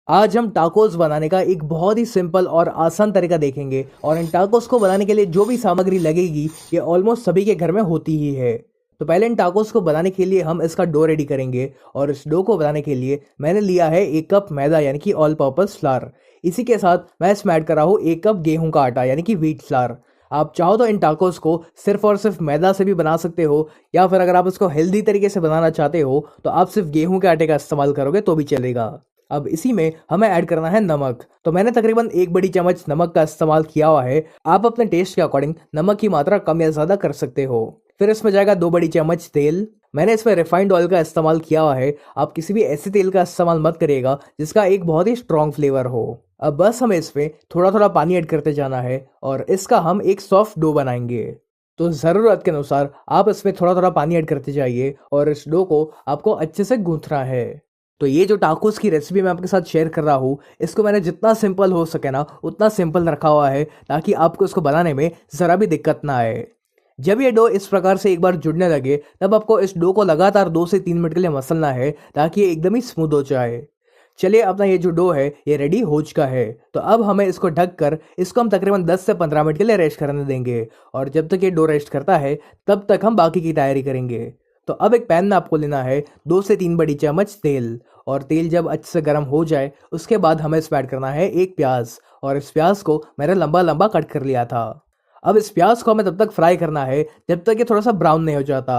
आज हम टाकोस बनाने का एक बहुत ही सिंपल और आसान तरीका देखेंगे और इन टाकोस को बनाने के लिए जो भी सामग्री लगेगी ये ऑलमोस्ट सभी के घर में होती ही है। तो पहले इन टाकोस को बनाने के लिए हम इसका डो रेडी करेंगे और इस डो को बनाने के लिए मैंने लिया है 1 कप मैदा यानी कि ऑल पर्पस फ्लावर। इसी के साथ मैं इसमें ऐड कर रहा हूँ 1 कप गेहूं का आटा यानी कि व्हीट फ्लावर। आप चाहो तो इन टाकोस को सिर्फ और सिर्फ मैदा से भी बना सकते हो, या फिर अगर आप इसको हेल्दी तरीके से बनाना चाहते हो तो आप सिर्फ गेहूं के आटे का इस्तेमाल करोगे तो भी चलेगा। अब इसी में हमें ऐड करना है नमक। तो मैंने तकरीबन 1 बड़ी चम्मच नमक का इस्तेमाल किया हुआ है। आप अपने टेस्ट के अकॉर्डिंग नमक की मात्रा कम या ज्यादा कर सकते हो। फिर इसमें जाएगा 2 बड़ी चम्मच तेल। मैंने इसमें रिफाइंड ऑयल का इस्तेमाल किया हुआ है। आप किसी भी ऐसे तेल का इस्तेमाल मत करिएगा जिसका एक बहुत ही स्ट्रॉन्ग फ्लेवर हो। अब बस हमें इसमें थोड़ा थोड़ा पानी ऐड करते जाना है और इसका हम एक सॉफ्ट डो बनाएंगे। तो ज़रूरत के अनुसार आप इसमें थोड़ा थोड़ा पानी ऐड करते जाइए और इस डो को आपको अच्छे से गूंथना है। तो ये जो टाकोस की रेसिपी मैं आपके साथ शेयर कर रहा हूँ, इसको मैंने जितना सिंपल हो सके ना उतना सिंपल रखा हुआ है ताकि आपको इसको बनाने में ज़रा भी दिक्कत ना आए। जब ये डो इस प्रकार से एक बार जुड़ने लगे तब आपको इस डो को लगातार 2 से 3 मिनट के लिए मसलना है ताकि ये एकदम ही स्मूथ हो जाए। चलिए, अपना ये जो डो है ये रेडी हो चुका है। तो अब हमें इसको ढक कर इसको हम तकरीबन 10 से 15 मिनट के लिए रेस्ट करने देंगे और जब तक ये डो रेस्ट करता है तब तक हम बाकी की तैयारी करेंगे। तो अब एक पैन में आपको लेना है 2 से 3 बड़ी चम्मच तेल, और तेल जब अच्छे से गर्म हो जाए उसके बाद हमें इसमें ऐड करना है एक प्याज, और इस प्याज को मैंने लंबा लंबा कट कर लिया था। अब इस प्याज को हमें तब तक फ्राई करना है जब तक ये थोड़ा सा ब्राउन नहीं हो जाता।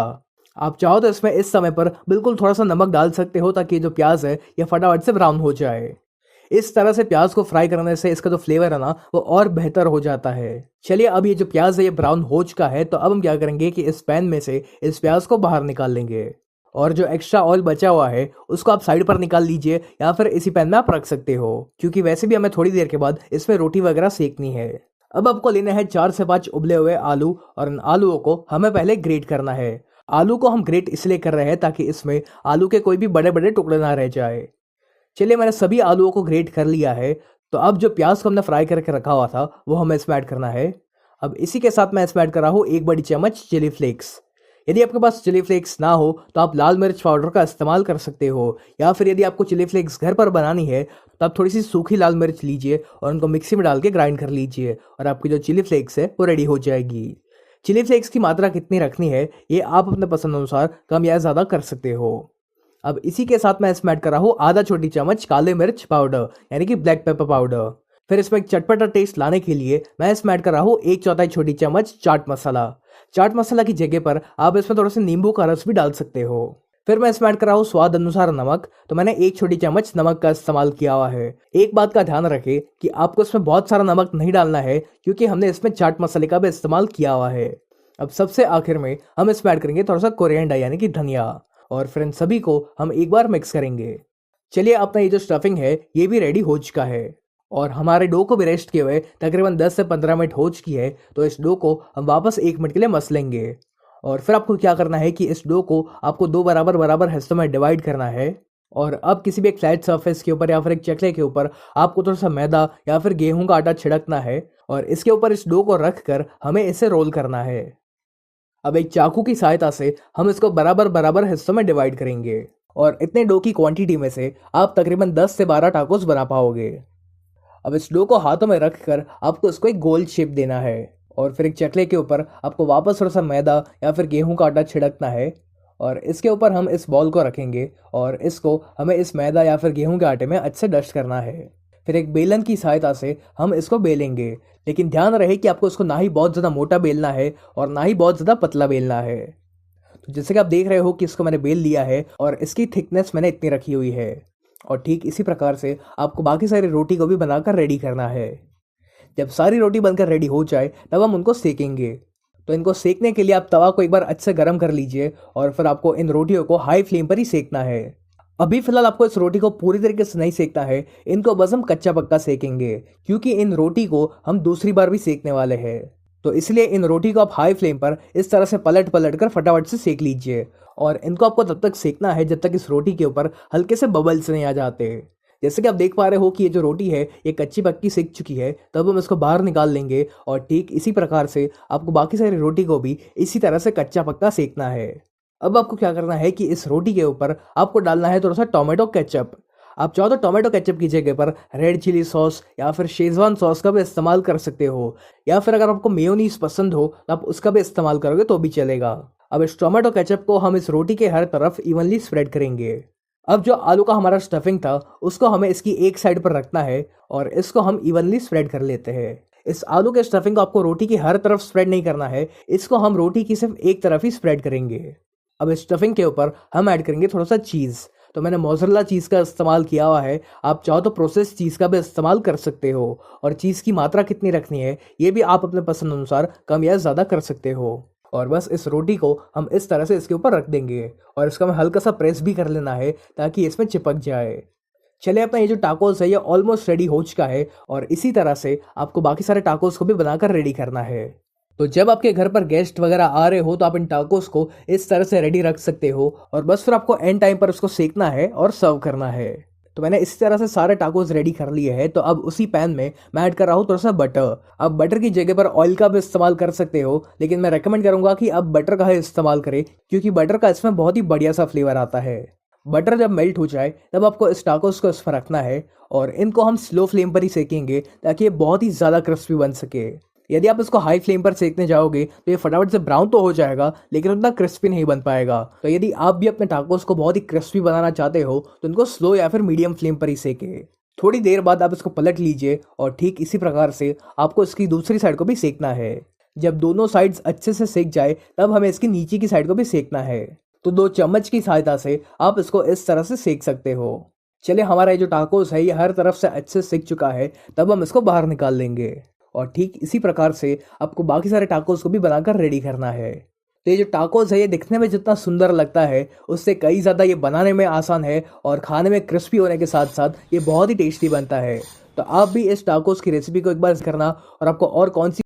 आप चाहो तो इसमें इस समय पर बिल्कुल थोड़ा सा नमक डाल सकते हो ताकि जो प्याज है ये फटाफट से ब्राउन हो जाए। इस तरह से प्याज को फ्राई करने से इसका जो फ्लेवर है ना वो और बेहतर हो जाता है। चलिए, अब ये जो प्याज है ये ब्राउन हो चुका है। तो अब हम क्या करेंगे कि इस पैन में से इस प्याज को बाहर निकाल लेंगे और जो एक्स्ट्रा ऑयल बचा हुआ है उसको आप साइड पर निकाल लीजिए, या फिर इसी पैन में आप रख सकते हो क्योंकि वैसे भी हमें थोड़ी देर के बाद इसमें रोटी वगैरह सेकनी है। अब आपको लेना है 4 से 5 उबले हुए आलू, और इन आलूओं को हमें पहले ग्रेट करना है। आलू को हम ग्रेट इसलिए कर रहे हैं ताकि इसमें आलू के कोई भी बड़े बड़े टुकड़े ना रह जाए। चलिए, मैंने सभी आलूओं को ग्रेट कर लिया है। तो अब जो प्याज को हमने फ्राई करके रखा हुआ था वो हमें इसमें ऐड करना है। अब इसी के साथ मैं इसमें ऐड कर रहा हूँ 1 बड़ी चम्मच चिली फ्लेक्स। यदि आपके पास चिली फ्लेक्स ना हो तो आप लाल मिर्च पाउडर का इस्तेमाल कर सकते हो, या फिर यदि आपको चिली फ्लेक्स घर पर बनानी है तो आप थोड़ी सी सूखी लाल मिर्च लीजिए और उनको मिक्सी में डाल के ग्राइंड कर लीजिए और आपकी जो चिली फ्लेक्स है वो रेडी हो जाएगी। चिली फ्लेक्स की मात्रा कितनी रखनी है ये आप अपने पसंद अनुसार कम या ज़्यादा कर सकते हो। अब इसी के साथ मैं इसमें ऐड कर रहा हूँ ½ छोटी चम्मच काले मिर्च पाउडर यानी कि ब्लैक पेपर पाउडर। फिर इसमें एक चटपटा टेस्ट लाने के लिए मैं इसमें ऐड कर रहा हूँ 1/4 छोटी चम्मच चाट मसाला। चाट मसाला की जगह पर आप इसमें थोड़ा सा नींबू का रस भी डाल सकते हो। फिर मैं इसमें ऐड कर रहा हूँ स्वाद अनुसार नमक। तो मैंने 1 छोटी चम्मच नमक का इस्तेमाल किया हुआ है। एक बात का ध्यान रखें कि आपको इसमें बहुत सारा नमक नहीं डालना है क्योंकि हमने इसमें चाट मसाले का भी इस्तेमाल किया हुआ है। अब सबसे आखिर में हम इसमें ऐड करेंगे थोड़ा सा कोरिएंडर यानी कि धनिया, और फिर इन सभी को हम एक बार मिक्स करेंगे। चलिए, अपना ये जो स्टफिंग है ये भी रेडी हो चुका है और हमारे डो को भी रेस्ट किए हुए तकरीबन 10 से 15 मिनट हो चुकी है। तो इस डो को हम वापस 1 मिनट के लिए मसलेंगे और फिर आपको क्या करना है कि इस डो को आपको 2 बराबर बराबर हिस्सों में डिवाइड करना है। और अब किसी भी एक फ्लैट सरफेस के ऊपर या फिर एक चकले के ऊपर आपको थोड़ा सा मैदा या फिर गेहूं का आटा छिड़कना है और इसके ऊपर इस डो को रख कर हमें इसे रोल करना है। अब एक चाकू की सहायता से हम इसको बराबर बराबर हिस्सों में डिवाइड करेंगे और इतने डो की क्वांटिटी में से आप तकरीबन 10 से 12 टाकोस बना पाओगे। अब इस डो को हाथों में रखकर आपको इसको एक गोल शेप देना है और फिर एक चकले के ऊपर आपको वापस थोड़ा सा मैदा या फिर गेहूं का आटा छिड़कना है और इसके ऊपर हम इस बॉल को रखेंगे और इसको हमें इस मैदा या फिर गेहूं के आटे में अच्छे से डस्ट करना है। फिर एक बेलन की सहायता से हम इसको बेलेंगे, लेकिन ध्यान रहे कि आपको इसको ना ही बहुत ज़्यादा मोटा बेलना है और ना ही बहुत ज़्यादा पतला बेलना है। तो जैसे कि आप देख रहे हो कि इसको मैंने बेल लिया है और इसकी थिकनेस मैंने इतनी रखी हुई है, और ठीक इसी प्रकार से आपको बाकी सारी रोटी को भी बनाकर रेडी करना है। जब सारी रोटी बनकर रेडी हो जाए तब हम उनको सेकेंगे। तो इनको सेकने के लिए आप तवा को एक बार अच्छे से गर्म कर लीजिए और फिर आपको इन रोटियों को हाई फ्लेम पर ही सेकना है। अभी फिलहाल आपको इस रोटी को पूरी तरीके से नहीं सेकना है, इनको बस हम कच्चा पक्का सेकेंगे क्योंकि इन रोटी को हम दूसरी बार भी सेकने वाले हैं। तो इसलिए इन रोटी को आप हाई फ्लेम पर इस तरह से पलट पलट कर फटाफट से सेक लीजिए और इनको आपको तब तक सेकना है जब तक इस रोटी के ऊपर हल्के से बबल्स नहीं आ जाते। जैसे कि आप देख पा रहे हो कि ये जो रोटी है ये कच्ची पक्की सेक चुकी है, तब हम इसको बाहर निकाल लेंगे और ठीक इसी प्रकार से आपको बाकी सारी रोटी को भी इसी तरह से कच्चा पक्का सेकना है। अब आपको क्या करना है कि इस रोटी के ऊपर आपको डालना है थोड़ा सा टोमेटो केचप। आप चाहो तो टोमेटो केचप की जगह पर रेड चिली सॉस या फिर शेजवान सॉस का भी इस्तेमाल कर सकते हो, या फिर अगर आपको मेयोनीज पसंद हो तो आप उसका भी इस्तेमाल करोगे तो भी चलेगा। अब इस टोमेटो केचप को हम इस रोटी के हर तरफ इवनली स्प्रेड करेंगे। अब जो आलू का हमारा स्टफिंग था उसको हमें इसकी एक साइड पर रखना है और इसको हम इवनली स्प्रेड कर लेते हैं। इस आलू के स्टफिंग को आपको रोटी की हर तरफ स्प्रेड नहीं करना है, इसको हम रोटी की सिर्फ एक तरफ ही स्प्रेड करेंगे। अब इस स्टफिंग के ऊपर हम ऐड करेंगे थोड़ा सा चीज़। तो मैंने मोज़रेला चीज़ का इस्तेमाल किया हुआ है, आप चाहो तो प्रोसेस चीज़ का भी इस्तेमाल कर सकते हो। और चीज़ की मात्रा कितनी रखनी है ये भी आप अपने पसंद अनुसार कम या ज़्यादा कर सकते हो। और बस इस रोटी को हम इस तरह से इसके ऊपर रख देंगे और इसका हमें हल्का सा प्रेस भी कर लेना है ताकि इसमें चिपक जाए। चलिए, अपना ये जो टाकोस है ये ऑलमोस्ट रेडी हो चुका है और इसी तरह से आपको बाकी सारे टाकोस को भी बनाकर रेडी करना है। तो जब आपके घर पर गेस्ट वगैरह आ रहे हो तो आप इन टाकोस को इस तरह से रेडी रख सकते हो और बस फिर आपको एंड टाइम पर उसको सेकना है और सर्व करना है। तो मैंने इस तरह से सारे टाकोस रेडी कर लिए हैं। तो अब उसी पैन में मैं ऐड कर रहा हूँ थोड़ा सा बटर। अब बटर की जगह पर ऑयल का भी इस्तेमाल कर सकते हो, लेकिन मैं रेकमेंड करूंगा कि आप बटर का ही इस्तेमाल करें क्योंकि बटर का इसमें बहुत ही बढ़िया सा फ्लेवर आता है। बटर जब मेल्ट हो जाए तब आपको इस टाकोस को इस पर रखना है और इनको हम स्लो फ्लेम पर ही सेकेंगे ताकि ये बहुत ही ज़्यादा क्रिस्पी बन सके। यदि आप इसको हाई फ्लेम पर सेकने जाओगे तो ये फटाफट से ब्राउन तो हो जाएगा लेकिन उतना क्रिस्पी नहीं बन पाएगा। तो यदि आप भी अपने टाकोस को बहुत ही क्रिस्पी बनाना चाहते हो तो इनको स्लो या फिर मीडियम फ्लेम पर ही सेके। थोड़ी देर बाद आप इसको पलट लीजिए और ठीक इसी प्रकार से आपको इसकी दूसरी साइड को भी सेकना है। जब दोनों साइड्स अच्छे से सेक जाए तब हमें इसकी नीचे की साइड को भी सेकना है। तो 2 चम्मच की सहायता से आप इसको इस तरह से सेक सकते हो। चलिए, हमारा ये जो टाकोस है ये हर तरफ से अच्छे से सेक चुका है, तब हम इसको बाहर निकाल लेंगे। और ठीक इसी प्रकार से आपको बाकी सारे टाकोस को भी बनाकर रेडी करना है। तो ये जो टाकोस है ये दिखने में जितना सुंदर लगता है उससे कई ज़्यादा ये बनाने में आसान है और खाने में क्रिस्पी होने के साथ साथ ये बहुत ही टेस्टी बनता है। तो आप भी इस टाकोस की रेसिपी को एक बार करना और आपको और कौन सी